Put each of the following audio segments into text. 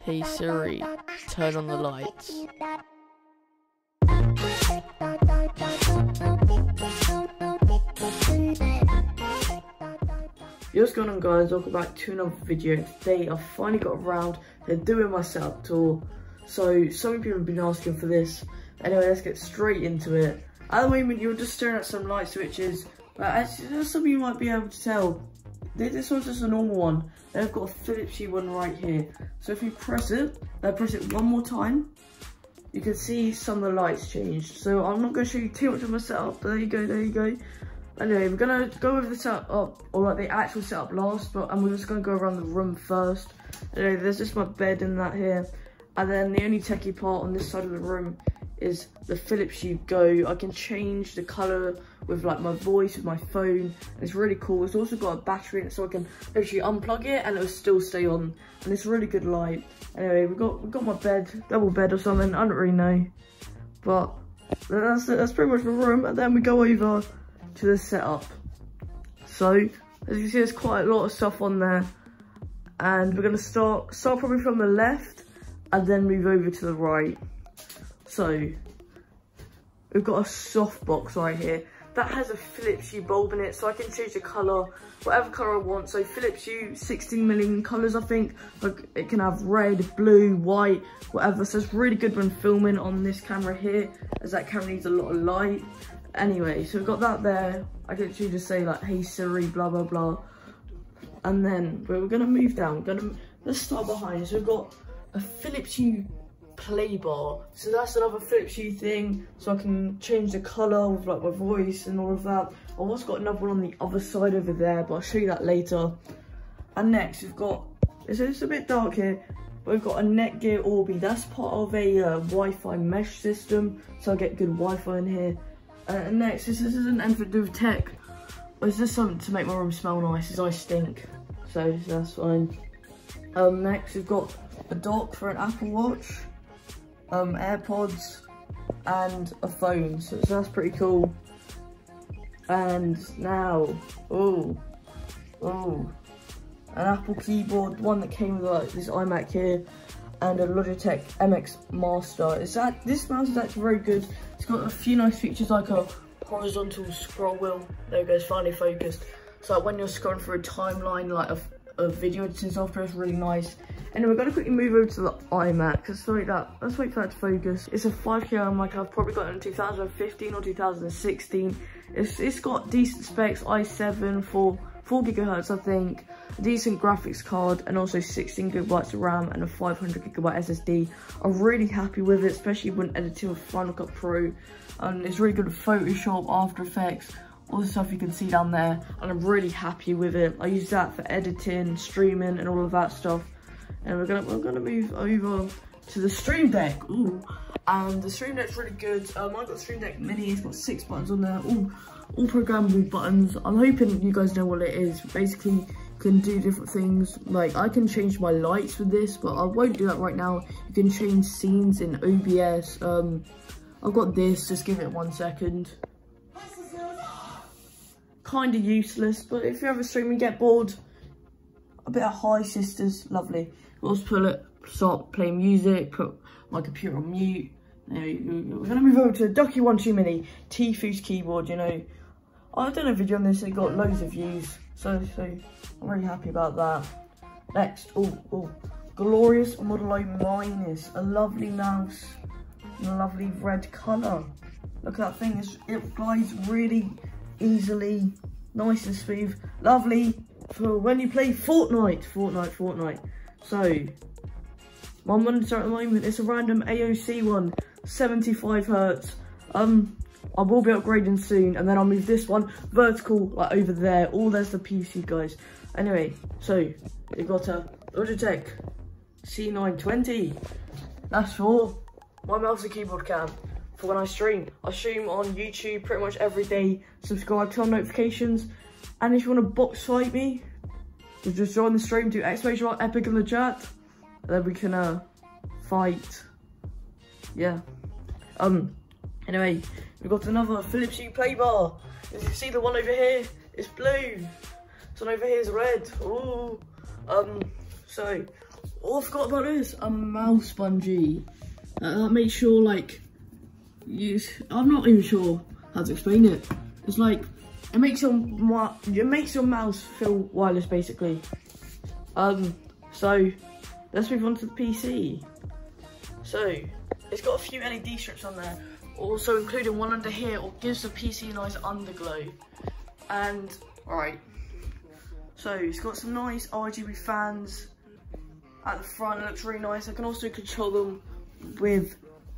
Hey Siri, turn on the lights. Yo, what's going on guys, welcome back to another video. Today I've finally got around to doing my setup tour. So many people have been asking for this. Anyway, let's get straight into it. At the moment you're just staring at some light switches, but as some of you might be able to tell, this one's just a normal one. They've got a Philips one right here. So if you press it, press it one more time, you can see some of the lights changed. So I'm not going to show you too much of my setup, but there you go. Anyway, we're going to go over the setup, or like the actual setup last, and we're just going to go around the room first. Anyway, there's just my bed and that here. And then the only techie part on this side of the room is the Philips Hue Go. I can change the colour with like my voice, with my phone, and it's really cool. It's also got a battery in it, so I can actually unplug it and it'll still stay on, and it's really good light. Anyway, we've got my bed, double bed or something, I don't really know, but that's pretty much the room. And then we go over to the setup. So as you can see, there's quite a lot of stuff on there, and we're gonna start probably from the left and then move over to the right. So we've got a softbox right here that has a Philips Hue bulb in it, so I can change the colour, whatever colour I want. So Philips Hue, 16 million colours I think. Like, it can have red, blue, white, whatever. So it's really good when filming on this camera here, as that camera needs a lot of light. Anyway, so we've got that there. I can actually just say like, hey Siri, blah blah blah. And then we're gonna move down. Let's start behind. So we've got a Philips Hue play bar, so that's another Philips Hue thing, so I can change the colour with like my voice and all of that. I've also got another one on the other side over there, but I'll show you that later. And next we've got, it's a bit dark here, but we've got a Netgear Orbi. That's part of a Wi-Fi mesh system, so I get good Wi-Fi in here. And next, this isn't anything to do with tech, but it's just something to make my room smell nice, as I stink, so that's fine. Next we've got a dock for an Apple Watch, AirPods, and a phone, so that's pretty cool. And now, an Apple keyboard, one that came with like this iMac here, and a Logitech MX Master. This mouse is actually very good. It's got a few nice features like a horizontal scroll wheel. There it goes, finally focused. So like when you're scrolling through a timeline like of video editing software, it's really nice. Anyway, we're gonna quickly move over to the iMac. Let's wait for that to focus. It's a 5K iMac. I've probably got it in 2015 or 2016. It's got decent specs, i7 for 4 gigahertz, I think, a decent graphics card, and also 16 gigabytes of RAM and a 500 gigabyte SSD. I'm really happy with it, especially when editing with Final Cut Pro. And it's really good with Photoshop, After Effects, all the stuff you can see down there, and I'm really happy with it. I use that for editing, streaming, and all of that stuff. And we're gonna move over to the Stream Deck. Ooh, and the Stream Deck's really good. I've got the Stream Deck Mini. It's got 6 buttons on there, all programmable buttons. I'm hoping you guys know what it is. Basically, you can do different things. Like, I can change my lights with this, but I won't do that right now. You can change scenes in OBS. I've got this. Just give it 1 second. Kind of useless, but if you ever stream and get bored, a bit of Hi Sisters, lovely. Also pull it, start playing music, put my computer on mute. We're gonna move over to the Ducky 1 Mini T-Fuse keyboard. You know, I've done a video on this, it got loads of views, so I'm really happy about that. Next, glorious Model O minus, a lovely mouse in a lovely red colour. Look at that thing, it glides really easily, nice and smooth, lovely for when you play Fortnite. So my monitor at the moment is a random AOC one, 75 Hz. I will be upgrading soon, and then I'll move this one vertical like over there. There's the PC, guys. Anyway, so we've got a Logitech C920. That's for my mouse and keyboard cam for when I stream. I stream on YouTube pretty much every day. Subscribe, turn on notifications, and if you want to box fight me, just join the stream, do !epic in the chat, and then we can fight. Yeah. Anyway, we've got another Philips Hue play bar. As you can see, the one over here is blue. This one over here is red. Ooh. So Oh, I forgot about this. A mouse bungee. That makes sure, like, I'm not even sure how to explain it. It's like, it makes your mouse feel wireless, basically. So let's move on to the PC. So it's got a few LED strips on there, also including one under here, or gives the PC a nice underglow. And alright, so it's got some nice RGB fans at the front. It looks really nice. I can also control them with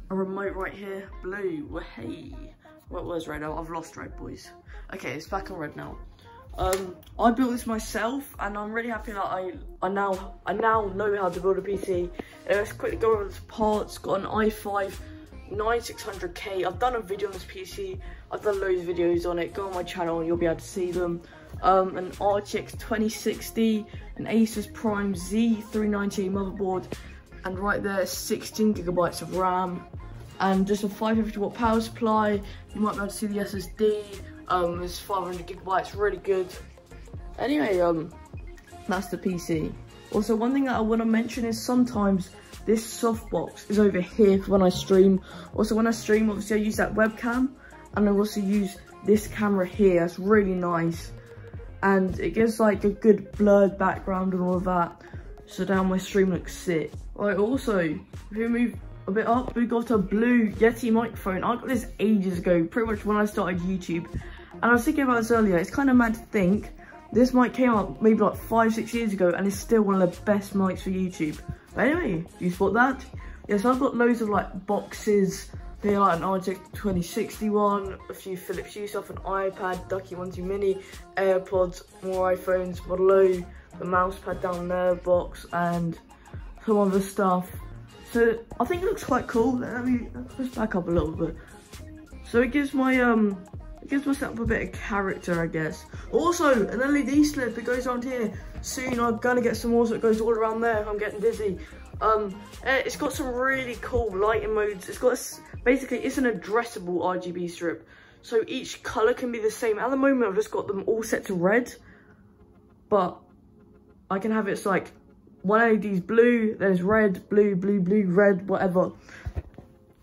a remote right here. Blue, well, hey, what was red? I've lost red, boys. Okay, it's back on red now. I built this myself, and I'm really happy that I now know how to build a PC. Let's quickly go over the parts. Got an i5 9600K. I've done a video on this PC. I've done loads of videos on it. Go on my channel and you'll be able to see them. An RTX 2060, an Asus Prime Z390 motherboard, and right there 16 gigabytes of RAM, and just a 550 watt power supply. You might be able to see the SSD. It's 500 gigabytes, really good. Anyway, that's the PC. Also, one thing that I want to mention is sometimes this softbox is over here when I stream. Also, when I stream, obviously I use that webcam, and I also use this camera here. It's really nice, and it gives like a good blurred background and all of that, so now my stream looks sick. Right, also, if you move a bit up, we got a blue Yeti microphone. I got this ages ago, pretty much when I started YouTube. And I was thinking about this earlier. It's kind of mad to think this mic came out maybe like 5-6 years ago, and it's still one of the best mics for YouTube. But anyway, do you spot that? Yes, I've got loads of like boxes. Here, like an RTX 2060 one, a few Philips Hue stuff, an iPad, Ducky 1-2 Mini, AirPods, more iPhones, Model O, the mouse pad down there, box, and some other stuff. So I think it looks quite cool. Let me just back up a little bit. So it gives my setup a bit of character, I guess. Also, an LED slip, it goes around here. Soon I'm gonna get some more, so it goes all around there. I'm getting dizzy. It's got some really cool lighting modes. It's got basically, it's an addressable RGB strip, so each color can be the same. At the moment, I've just got them all set to red, but I can have it's like one LED's blue, there's red, blue, blue, blue, red, whatever.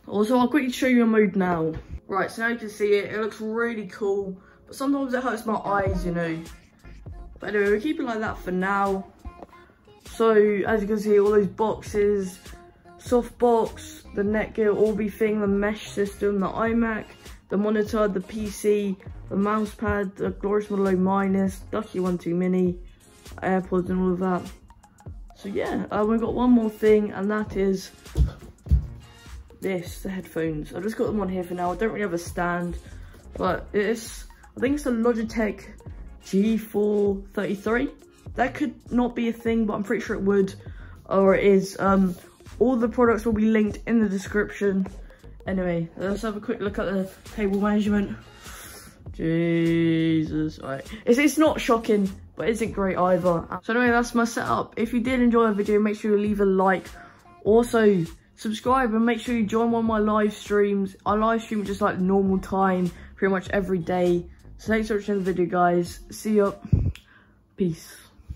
Also, I'll quickly show you a mode now. Right, so now you can see it. It looks really cool, but sometimes it hurts my eyes, you know. But anyway, we'll keep it like that for now. So, as you can see, all those boxes, softbox, the Netgear Orbi thing, the mesh system, the iMac, the monitor, the PC, the mouse pad, the Glorious Model O minus, Ducky 1-2 Mini, AirPods and all of that. So yeah, we've got one more thing, and that is this, the headphones. I've just got them on here for now. I don't really have a stand, but I think it's a Logitech G433. That could not be a thing, but I'm pretty sure it would, or it is. All the products will be linked in the description. Anyway, let's have a quick look at the cable management. Jesus, all right. It's not shocking, but it isn't great either. So anyway, that's my setup. If you did enjoy the video, make sure you leave a like. Also, subscribe and make sure you join one of my live streams. I live stream just like normal time, pretty much every day. So thanks for watching the video, guys. See ya. Peace.